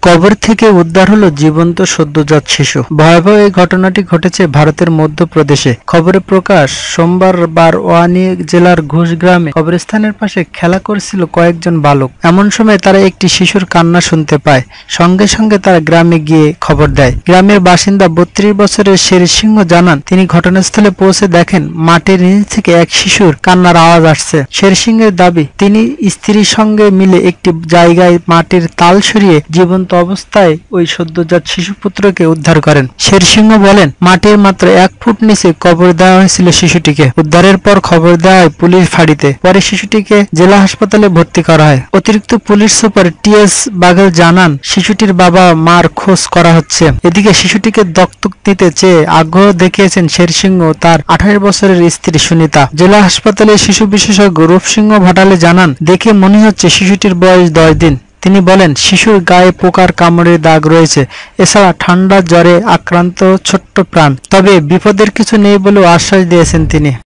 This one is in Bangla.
কবর থেকে উদ্ধার হলো জীবন্ত সদ্যজাত শিশু। ভয়াবহ এই ঘটনাটি ঘটেছে ভারতের মধ্যপ্রদেশে। খবরে প্রকাশ সোমবার বারওয়ানি জেলার ঘোষ গ্রামে কবরস্থানের পাশে খেলা করছিল কয়েকজন বালক। এমন সময় তারা একটি শিশুর কান্না শুনতে পায়। সঙ্গে সঙ্গে তারা গ্রামে গিয়ে খবর দেয়। গ্রামের বাসিন্দা 32 বছরের শের সিংহ জানান, তিনি ঘটনাস্থলে পৌঁছে দেখেন মাটির নিচ থেকে এক শিশুর কান্নার আওয়াজ আসছে। শের সিংহের দাবি, তিনি স্ত্রীর সঙ্গে মিলে একটি জায়গায় মাটির তাল সরিয়ে জীবন্ত অবস্থায় ওই সদ্যজাত শিশুপুত্রকে উদ্ধার করেন। শের সিংহ বলেন, মাটির মাত্র 1 ফুট নিচে কবর দেওয়া হয়েছিল শিশুটিকে। উদ্ধারের পর খবর দেওয়া হয় পুলিশ ফাঁড়িতে। পরে শিশুটিকে জেলা হাসপাতালে ভর্তি করা হয়। অতিরিক্ত পুলিশ সুপার টি.এস. বাঘেল জানান, শিশুটির বাবা মার খোঁজ করা হচ্ছে। এদিকে শিশুটিকে দত্তক নিতে চেয়ে আগ্রহ দেখিয়েছেন শের সিংহ ও তার 28 বছরের স্ত্রী সুনিতা। জেলা হাসপাতালে শিশু বিশেষজ্ঞ রূপসিংহ ভাটালে জানান, দেখে মনে হচ্ছে শিশুটির বয়স 10 দিন। তিনি বলেন, শিশুর গায়ে পোকার কামড়ের দাগ রয়েছে। এছাড়া ঠান্ডা জ্বরে আক্রান্ত ছোট্ট প্রাণ। তবে বিপদের কিছু নেই বলেও আশ্বাস দিয়েছেন তিনি।